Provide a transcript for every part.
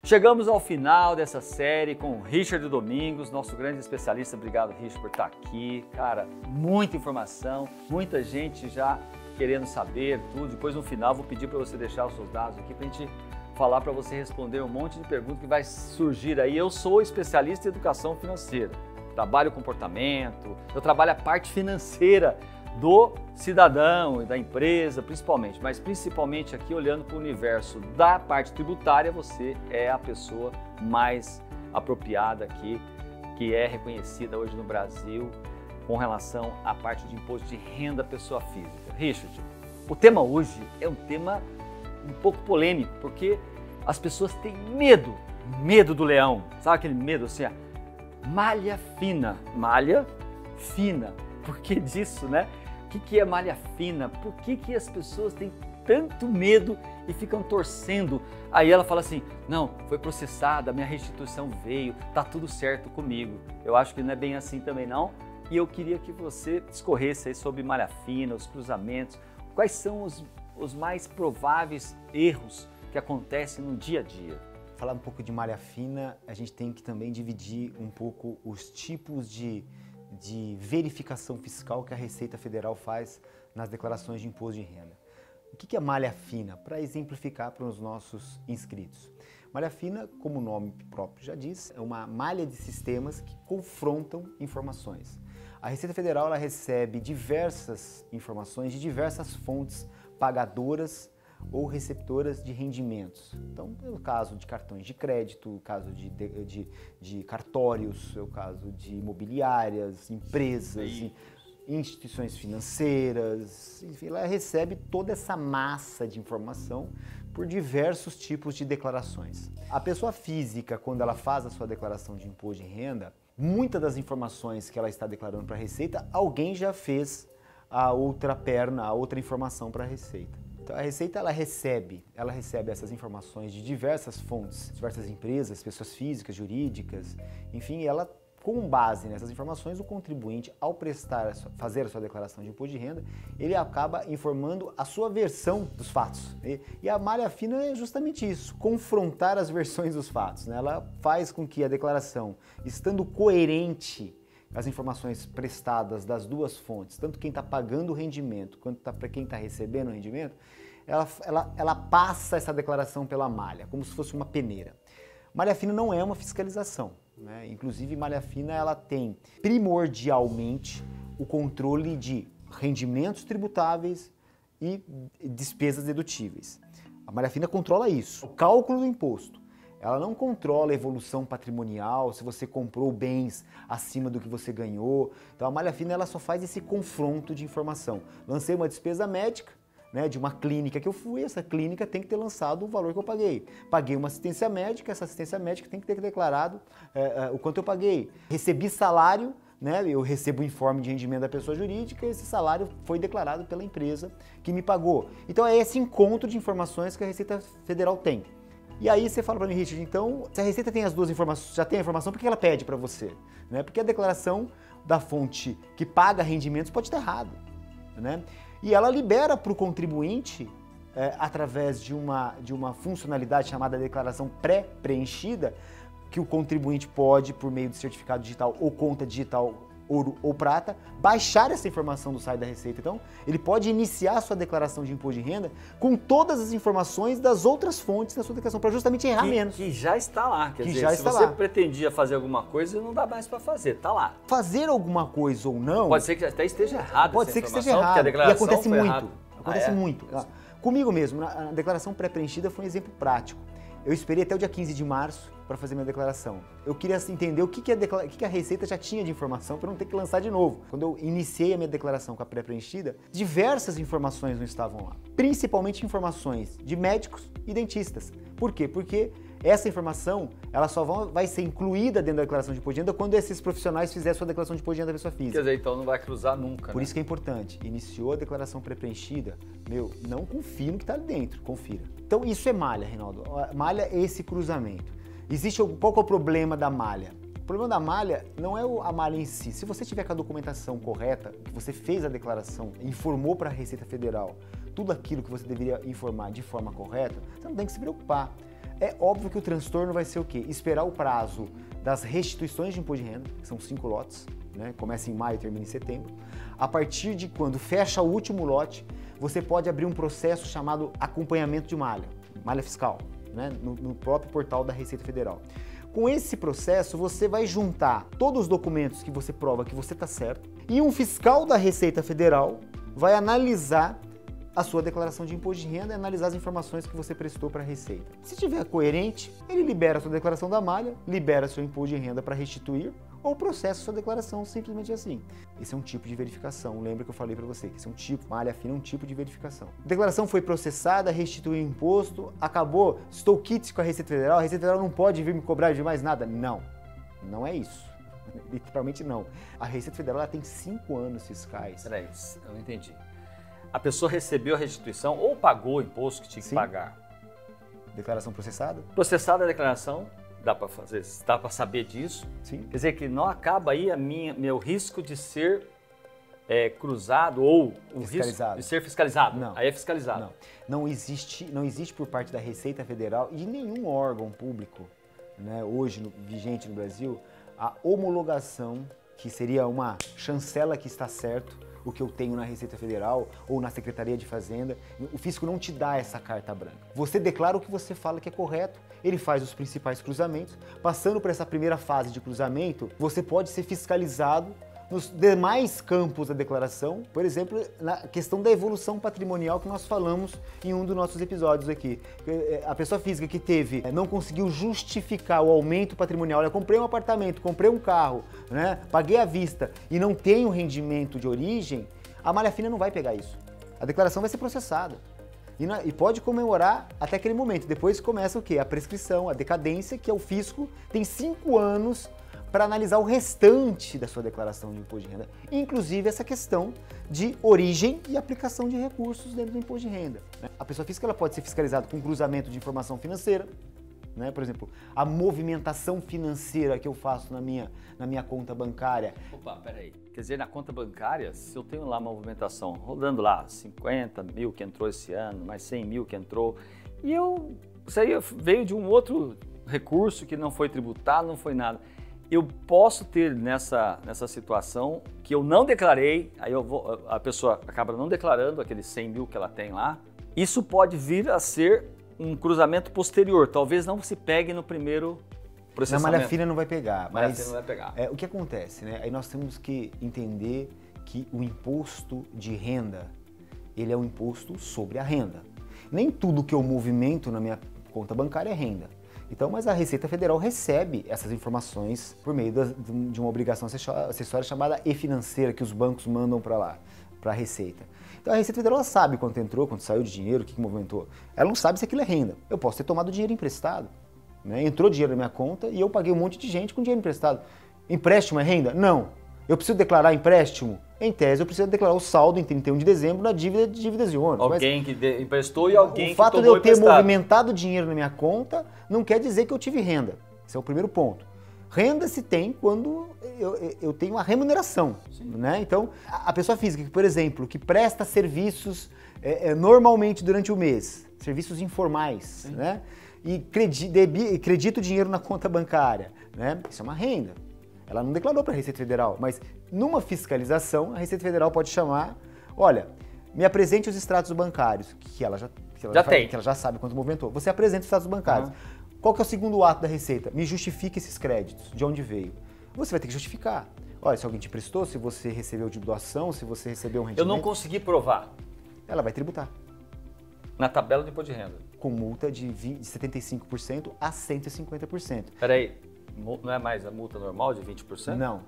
Chegamos ao final dessa série com o Richard Domingos, nosso grande especialista. Obrigado, Richard, por estar aqui. Cara, muita informação, muita gente já querendo saber tudo. Depois, no final, vou pedir para você deixar os seus dados aqui para a gente falar, para você responder um monte de perguntas que vai surgir aí. Eu sou especialista em educação financeira, trabalho comportamento, eu trabalho a parte financeira do cidadão e da empresa, principalmente, mas principalmente aqui olhando para o universo da parte tributária, você é a pessoa mais apropriada aqui, que é reconhecida hoje no Brasil com relação à parte de imposto de renda pessoa física. Richard, o tema hoje é um tema um pouco polêmico, porque as pessoas têm medo do leão, sabe aquele medo assim, malha fina, por que disso, né? O que é malha fina? Por que as pessoas têm tanto medo e ficam torcendo? Aí ela fala assim, não, foi processada, minha restituição veio, tá tudo certo comigo. Eu acho que não é bem assim também não. E eu queria que você discorresse aí sobre malha fina, os cruzamentos, quais são os mais prováveis erros que acontecem no dia a dia. Falar um pouco de malha fina, a gente tem que também dividir um pouco os tipos de verificação fiscal que a Receita Federal faz nas declarações de imposto de renda. O que é malha fina? Para exemplificar para os nossos inscritos. Malha fina, como o nome próprio já diz, é uma malha de sistemas que confrontam informações. A Receita Federal ela recebe diversas informações de diversas fontes pagadoras ou receptoras de rendimentos. Então, é o caso de cartões de crédito, o caso de cartórios, é o caso de imobiliárias, empresas, instituições financeiras, enfim, ela recebe toda essa massa de informação por diversos tipos de declarações. A pessoa física, quando ela faz a sua declaração de imposto de renda, muitas das informações que ela está declarando para a Receita, alguém já fez a outra perna, a outra informação para a Receita. Então, a Receita ela recebe essas informações de diversas fontes, diversas empresas, pessoas físicas, jurídicas, enfim, ela, com base nessas informações, o contribuinte, ao fazer a sua declaração de imposto de renda, ele acaba informando a sua versão dos fatos. E a malha fina é justamente isso, confrontar as versões dos fatos, né? Ela faz com que a declaração, estando coerente, as informações prestadas das duas fontes, tanto quem está pagando o rendimento quanto para quem está recebendo o rendimento, ela passa essa declaração pela malha, como se fosse uma peneira. Malha fina não é uma fiscalização, né? Inclusive malha fina ela tem primordialmente o controle de rendimentos tributáveis e despesas dedutíveis. A malha fina controla isso, o cálculo do imposto. Ela não controla a evolução patrimonial, se você comprou bens acima do que você ganhou. Então a malha fina ela só faz esse confronto de informação. Lancei uma despesa médica, né, de uma clínica que eu fui, essa clínica tem que ter lançado o valor que eu paguei. Paguei uma assistência médica, essa assistência médica tem que ter declarado o quanto eu paguei. Recebi salário, né, eu recebo o informe de rendimento da pessoa jurídica e esse salário foi declarado pela empresa que me pagou. Então é esse encontro de informações que a Receita Federal tem. E aí você fala para mim, Richard, então, se a Receita tem as duas informações, já tem a informação, por que ela pede para você? Né? Porque a declaração da fonte que paga rendimentos pode estar errada, né? E ela libera para o contribuinte, através de uma funcionalidade chamada declaração pré-preenchida, que o contribuinte pode, por meio de certificado digital ou conta digital ouro ou prata, baixar essa informação do site da Receita. Então, ele pode iniciar a sua declaração de imposto de renda com todas as informações das outras fontes da sua declaração, para justamente errar menos. Que já está lá. Quer dizer, já se está você lá. pretendia fazer alguma coisa, não dá mais para fazer, está lá. Fazer alguma coisa ou não... Pode ser que até esteja errado. Pode ser que esteja errado. E acontece muito. Acontece muito. Comigo mesmo, a declaração pré-preenchida foi um exemplo prático. Eu esperei até o dia 15 de março para fazer minha declaração. Eu queria entender o que a Receita já tinha de informação para não ter que lançar de novo. Quando eu iniciei a minha declaração com a pré-preenchida, diversas informações não estavam lá. Principalmente informações de médicos e dentistas. Por quê? Porque essa informação ela só vai ser incluída dentro da declaração de imposto de renda quando esses profissionais fizerem a sua declaração de imposto de renda da pessoa física. Quer dizer, então não vai cruzar nunca. Por isso que é importante. Iniciou a declaração pré-preenchida, não confie no que está ali dentro, confira. Então isso é malha, Reinaldo. Malha é esse cruzamento. Qual que é o problema da malha? O problema da malha não é a malha em si. Se você tiver com a documentação correta, que você fez a declaração, informou para a Receita Federal tudo aquilo que você deveria informar de forma correta, você não tem que se preocupar. É óbvio que o transtorno vai ser o quê? Esperar o prazo das restituições de imposto de renda, que são 5 lotes, né? Começa em maio e termina em setembro. A partir de quando fecha o último lote, você pode abrir um processo chamado acompanhamento de malha fiscal, né? No próprio portal da Receita Federal. Com esse processo, você vai juntar todos os documentos que você prova que você está certo e um fiscal da Receita Federal vai analisar a sua declaração de imposto de renda e analisar as informações que você prestou para a Receita. Se estiver coerente, ele libera a sua declaração da malha, libera seu imposto de renda para restituir ou processa a sua declaração simplesmente assim. Esse é um tipo de verificação. Lembra que eu falei para você que esse é um tipo, malha fina é um tipo de verificação. A declaração foi processada, restituiu o imposto, acabou, estou quites com a Receita Federal, a Receita Federal não pode vir me cobrar de mais nada. Não, não é isso. Literalmente não. A Receita Federal ela tem 5 anos fiscais. Peraí, eu não entendi. A pessoa recebeu a restituição ou pagou o imposto que tinha que pagar? Declaração processada? Processada a declaração, dá para fazer, dá para saber disso? Sim. Quer dizer que não acaba aí meu risco de ser cruzado ou o risco de ser fiscalizado? Não. Aí é fiscalizado. Não existe por parte da Receita Federal e de nenhum órgão público, né, hoje vigente no Brasil, a homologação, que seria uma chancela que está certo, o que eu tenho na Receita Federal ou na Secretaria de Fazenda. O fisco não te dá essa carta branca. Você declara o que você fala que é correto, ele faz os principais cruzamentos. Passando por essa primeira fase de cruzamento, você pode ser fiscalizado nos demais campos da declaração, por exemplo, na questão da evolução patrimonial que nós falamos em um dos nossos episódios aqui. A pessoa física que não conseguiu justificar o aumento patrimonial, eu comprei um apartamento, comprei um carro, né, paguei à vista e não tem o rendimento de origem, a malha fina não vai pegar isso. A declaração vai ser processada. E pode comemorar até aquele momento. Depois começa o quê? A prescrição, a decadência, que é o fisco, tem 5 anos para analisar o restante da sua declaração de imposto de renda, inclusive essa questão de origem e aplicação de recursos dentro do imposto de renda. A pessoa física ela pode ser fiscalizada com cruzamento de informação financeira, né? Por exemplo, a movimentação financeira que eu faço na minha conta bancária. Opa, peraí. Quer dizer, na conta bancária, se eu tenho lá uma movimentação rodando lá 50 mil que entrou esse ano, mais 100 mil que entrou, e isso aí veio de um outro recurso que não foi tributado, não foi nada. Eu posso ter nessa situação que eu não declarei, aí a pessoa acaba não declarando aqueles 100 mil que ela tem lá. Isso pode vir a ser um cruzamento posterior, talvez não se pegue no primeiro processamento. Na malha fina não vai pegar, mas não vai pegar. O que acontece, né? Aí nós temos que entender que o imposto de renda, ele é um imposto sobre a renda. Nem tudo que eu movimento na minha conta bancária é renda. Então, mas a Receita Federal recebe essas informações por meio de uma obrigação acessória chamada e-financeira que os bancos mandam para lá, para a Receita. Então a Receita Federal sabe quanto entrou, quanto saiu de dinheiro, o que movimentou. Ela não sabe se aquilo é renda. Eu posso ter tomado dinheiro emprestado, né? Entrou dinheiro na minha conta e eu paguei um monte de gente com dinheiro emprestado. Empréstimo é renda? Não. Eu preciso declarar empréstimo? Em tese, eu preciso declarar o saldo em 31 de dezembro na dívida de dívidas e ônus. Alguém que emprestou e alguém que tomou emprestado. O fato de eu ter emprestado. movimentado dinheiro na minha conta não quer dizer que eu tive renda. Esse é o primeiro ponto. Renda se tem quando eu tenho uma remuneração, né? Então, a pessoa física, por exemplo, que presta serviços normalmente durante o mês, serviços informais, né? E acredita o dinheiro na conta bancária, né? Isso é uma renda. Ela não declarou para a Receita Federal, mas numa fiscalização, a Receita Federal pode chamar, olha, me apresente os extratos bancários, que ela já sabe quanto movimentou. Você apresenta os extratos bancários. Qual que é o segundo ato da Receita? Me justifique esses créditos, de onde veio. Você vai ter que justificar. Olha, se alguém te emprestou, se você recebeu de doação, se você recebeu um rendimento... Eu não consegui provar. Ela vai tributar. Na tabela de imposto de renda. Com multa de 75% a 150%. Peraí, não é mais a multa normal de 20%? Não.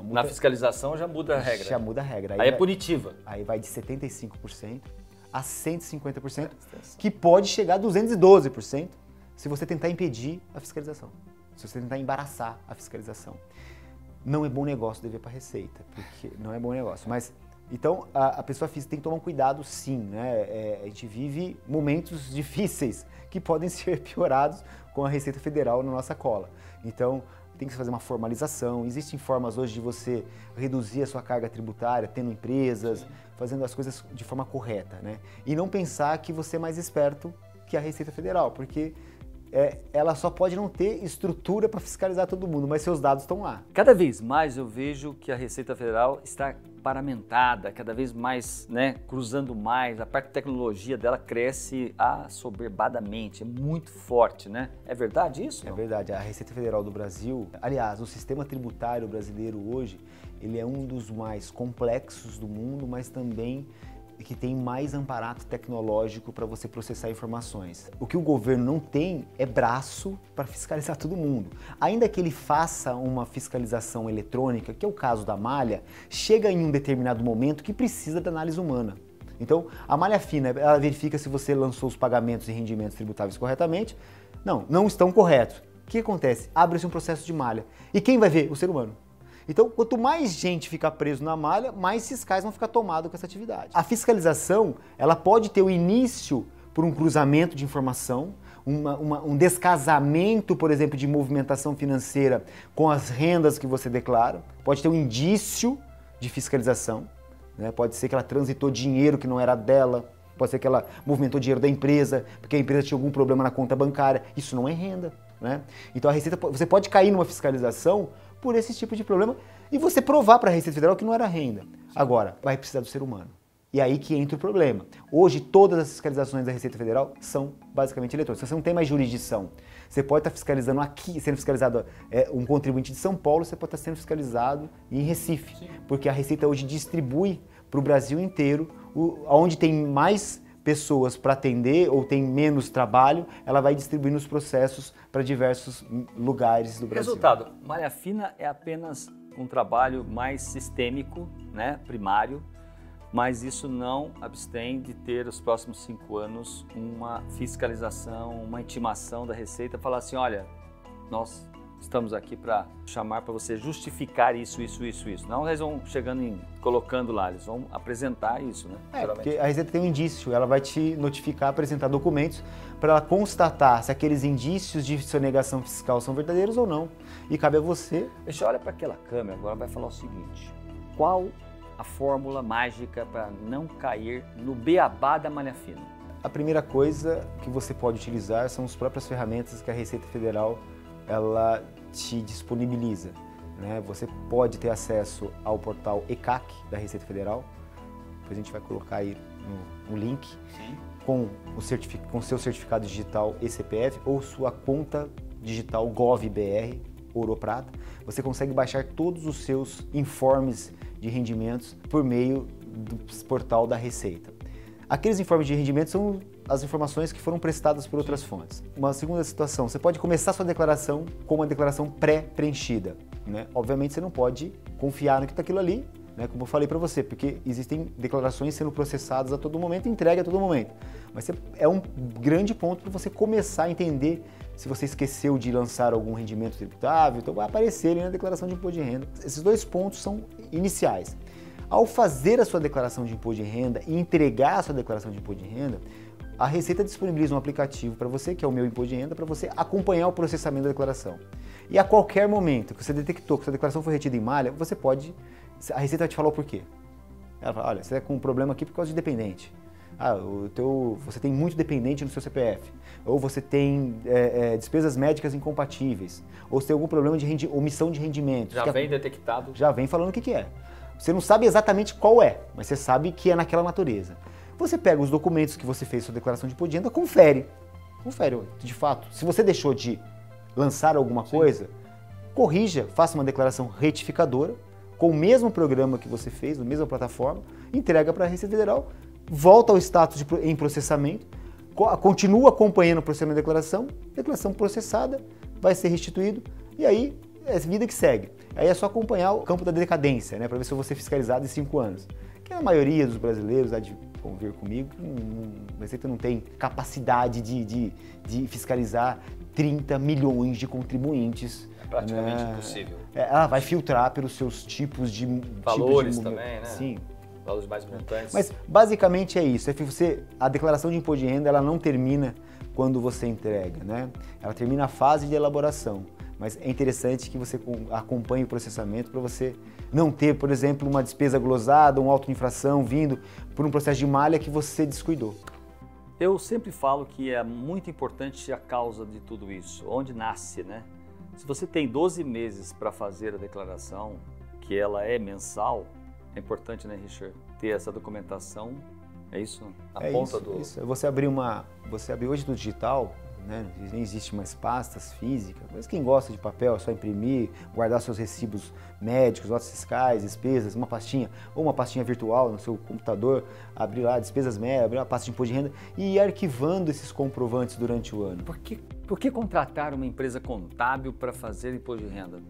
Na fiscalização já muda a regra. Já muda a regra. Aí é punitiva. Aí vai de 75% a 150%, que pode chegar a 212% se você tentar impedir a fiscalização, se você tentar embaraçar a fiscalização. Não é bom negócio dever para a Receita, porque não é bom negócio. Mas, então, a pessoa física tem que tomar um cuidado sim, né? A gente vive momentos difíceis que podem ser piorados com a Receita Federal na nossa cola. Então, tem que fazer uma formalização. Existem formas hoje de você reduzir a sua carga tributária, tendo empresas, fazendo as coisas de forma correta, né? E não pensar que você é mais esperto que a Receita Federal, porque ela só pode não ter estrutura para fiscalizar todo mundo, mas seus dados estão lá. Cada vez mais eu vejo que a Receita Federal está paramentada, cada vez mais, né, cruzando mais, a parte de tecnologia dela cresce assoberbadamente, é muito forte, né? É verdade isso? É verdade, a Receita Federal do Brasil, aliás, o sistema tributário brasileiro hoje, ele é um dos mais complexos do mundo, mas também que tem mais aparato tecnológico para você processar informações. O que o governo não tem é braço para fiscalizar todo mundo. Ainda que ele faça uma fiscalização eletrônica, que é o caso da malha, chega em um determinado momento que precisa da análise humana. Então, a malha fina, ela verifica se você lançou os pagamentos e rendimentos tributáveis corretamente. Não estão corretos. O que acontece? Abre-se um processo de malha. E quem vai ver? O ser humano. Então, quanto mais gente ficar preso na malha, mais fiscais vão ficar tomados com essa atividade. A fiscalização, ela pode ter o início por um cruzamento de informação, um descasamento, por exemplo, de movimentação financeira com as rendas que você declara. Pode ter um indício de fiscalização, né? Pode ser que ela transitou dinheiro que não era dela, pode ser que ela movimentou dinheiro da empresa, porque a empresa tinha algum problema na conta bancária. Isso não é renda, né? Então, a Receita, você pode cair numa fiscalização por esse tipo de problema e você provar para a Receita Federal que não era renda. Agora, vai precisar do ser humano. E aí que entra o problema. Hoje, todas as fiscalizações da Receita Federal são basicamente eletrônicas. Você não tem mais jurisdição. Você pode estar fiscalizando aqui, sendo fiscalizado um contribuinte de São Paulo, você pode estar sendo fiscalizado em Recife. Sim. Porque a Receita hoje distribui para o Brasil inteiro, onde tem mais pessoas para atender ou tem menos trabalho, ela vai distribuindo os processos para diversos lugares do Brasil. Resultado, malha fina é apenas um trabalho mais sistêmico, né, primário, mas isso não abstém de ter os próximos 5 anos uma fiscalização, uma intimação da Receita, falar assim, olha, nós estamos aqui para chamar para você justificar isso. Não eles vão chegando colocando lá, eles vão apresentar isso, né? Porque a Receita tem um indício, ela vai te notificar, apresentar documentos para ela constatar se aqueles indícios de sonegação fiscal são verdadeiros ou não. E cabe a você... Deixa eu olhar para aquela câmera, agora vai falar o seguinte, qual a fórmula mágica para não cair no beabá da malha fina? A primeira coisa que você pode utilizar são as próprias ferramentas que a Receita Federal ela te disponibiliza, né? Você pode ter acesso ao portal ECAC da Receita Federal, depois a gente vai colocar aí no link. Sim. Com seu certificado digital e-CPF ou sua conta digital GovBR Ouro Prata. Você consegue baixar todos os seus informes de rendimentos por meio do portal da Receita. Aqueles informes de rendimentos são as informações que foram prestadas por outras fontes. Uma segunda situação, você pode começar sua declaração com uma declaração pré-preenchida, né? Obviamente você não pode confiar no que está aquilo ali, né? Como eu falei para você, porque existem declarações sendo processadas a todo momento e entregue a todo momento. Mas é um grande ponto para você começar a entender se você esqueceu de lançar algum rendimento tributável, então vai aparecer ali na declaração de imposto de renda. Esses 2 pontos são iniciais. Ao fazer a sua declaração de imposto de renda e entregar a sua declaração de imposto de renda, a Receita disponibiliza um aplicativo para você, que é o Meu Imposto de Renda, para você acompanhar o processamento da declaração. E a qualquer momento que você detectou que sua declaração foi retida em malha, você pode... A Receita vai te falar o porquê. Ela fala, olha, você está com um problema aqui por causa de dependente. Você tem muito dependente no seu CPF. Ou você tem despesas médicas incompatíveis. Ou você tem algum problema de omissão de rendimentos. Já vem detectado. Já vem falando o que é. Você não sabe exatamente qual é, mas você sabe que é naquela natureza. Você pega os documentos que você fez sua declaração de imposto de renda, confere, de fato. Se você deixou de lançar alguma coisa, corrija, faça uma declaração retificadora, com o mesmo programa que você fez, na mesma plataforma, entrega para a Receita Federal, volta ao status em processamento, continua acompanhando o processamento da declaração processada, vai ser restituído, e aí é a vida que segue. Aí é só acompanhar o campo da decadência, né, para ver se eu vou ser fiscalizado em 5 anos. Que a maioria dos brasileiros, há de convir comigo, a Receita não tem capacidade de fiscalizar 30 milhões de contribuintes. É praticamente impossível. Ela vai filtrar pelos seus tipos de... Valores também, né? Sim. Valores mais montantes. Mas basicamente é isso. A declaração de imposto de renda ela não termina quando você entrega, né? Ela termina a fase de elaboração. Mas é interessante que você acompanhe o processamento para você não ter, por exemplo, uma despesa glosada, uma auto-infração vindo por um processo de malha que você descuidou. Eu sempre falo que é muito importante a causa de tudo isso, onde nasce, né? Se você tem 12 meses para fazer a declaração, que ela é mensal, é importante, né, Richard, ter essa documentação, é isso? A ponta do... Isso. Você abrir hoje do digital, né? Nem existe mais pastas físicas, mas quem gosta de papel é só imprimir, guardar seus recibos médicos, notas fiscais, despesas, uma pastinha ou uma pastinha virtual no seu computador, abrir lá despesas médicas, abrir uma pasta de imposto de renda e ir arquivando esses comprovantes durante o ano. Por que contratar uma empresa contábil para fazer imposto de renda?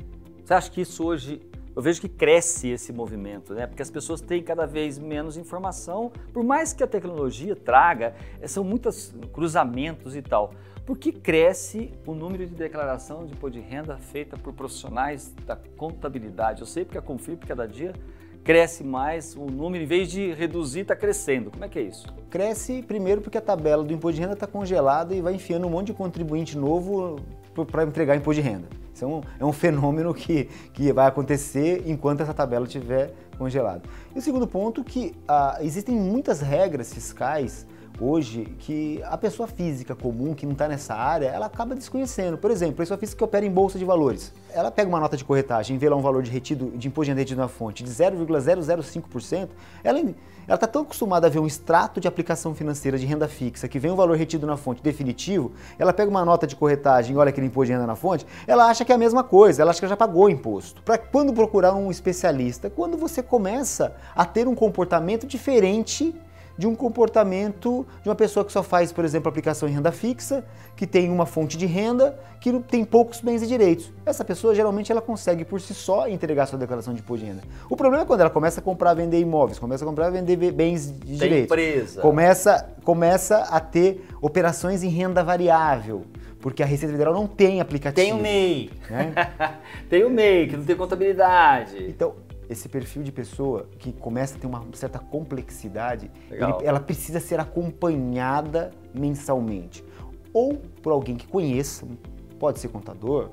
Você acha que isso hoje... Eu vejo que cresce esse movimento, né? Porque as pessoas têm cada vez menos informação, por mais que a tecnologia traga, são muitos cruzamentos e tal. Por que cresce o número de declaração de imposto de renda feita por profissionais da contabilidade? Eu sei porque a Confirp cada dia cresce mais, o número, em vez de reduzir, está crescendo. Como é que é isso? Cresce primeiro porque a tabela do imposto de renda está congelada e vai enfiando um monte de contribuinte novo para entregar imposto de renda. Isso é um fenômeno que vai acontecer enquanto essa tabela estiver congelada. E o segundo ponto que existem muitas regras fiscais hoje que a pessoa física comum que não está nessa área, ela acaba desconhecendo. Por exemplo, a pessoa física que opera em bolsa de valores, ela pega uma nota de corretagem e vê lá um valor de imposto de renda retido na fonte de 0,005%, ela está tão acostumada a ver um extrato de aplicação financeira de renda fixa que vem um valor retido na fonte definitivo, ela pega uma nota de corretagem e olha aquele imposto de renda na fonte, ela acha que é a mesma coisa, ela acha que já pagou o imposto. Para quando procurar um especialista? Quando você começa a ter um comportamento diferente de um comportamento de uma pessoa que só faz, por exemplo, aplicação em renda fixa, que tem uma fonte de renda, que tem poucos bens e direitos. Essa pessoa, geralmente, ela consegue por si só entregar sua declaração de imposto de renda. O problema é quando ela começa a comprar e vender imóveis, começa a comprar e vender bens de direitos. Empresa. Começa a ter operações em renda variável, porque a Receita Federal não tem aplicativo. Tem o MEI. Né? Tem o MEI, que não tem contabilidade. Então, esse perfil de pessoa que começa a ter uma certa complexidade, ela precisa ser acompanhada mensalmente. Ou por alguém que conheça, pode ser contador,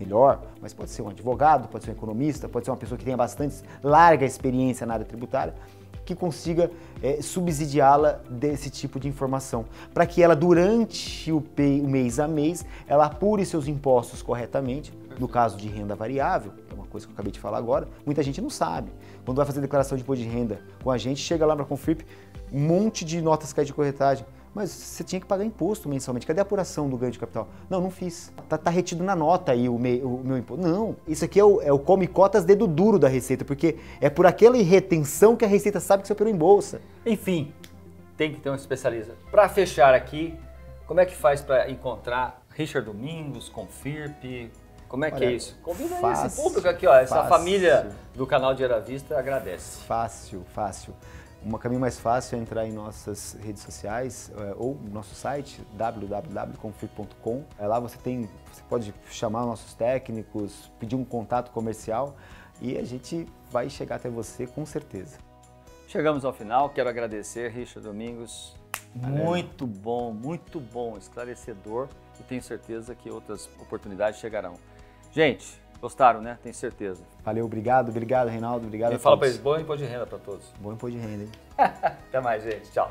melhor, mas pode ser um advogado, pode ser um economista, pode ser uma pessoa que tenha bastante larga experiência na área tributária, que consiga subsidiá-la desse tipo de informação, para que ela, durante o mês a mês, ela apure seus impostos corretamente. No caso de renda variável, que é uma coisa que eu acabei de falar agora, muita gente não sabe. Quando vai fazer declaração de imposto de renda com a gente, chega lá para a Confirp, um monte de notas caem de corretagem. Mas você tinha que pagar imposto mensalmente. Cadê a apuração do ganho de capital? Não, não fiz. Tá retido na nota aí o meu imposto. Não, isso aqui é o come cotas dedo duro da Receita, porque é por aquela retenção que a Receita sabe que você operou em bolsa. Enfim, tem que ter um especialista. Para fechar aqui, como é que faz para encontrar Richard Domingos, Confirp? Como é que é isso? Convida esse público aqui, ó. Essa família do canal Dinheiro à Vista agradece. Fácil. Um caminho mais fácil é entrar em nossas redes sociais ou no nosso site www.confirp.com. Lá você pode chamar nossos técnicos, pedir um contato comercial e a gente vai chegar até você com certeza. Chegamos ao final, quero agradecer, Richard Domingos. Muito bom, esclarecedor e tenho certeza que outras oportunidades chegarão. Gente, gostaram, né? Tenho certeza. Valeu, obrigado, Reinaldo, obrigado a todos. Fala para eles, bom imposto de renda para todos. Bom imposto de renda, hein? Até mais, gente. Tchau.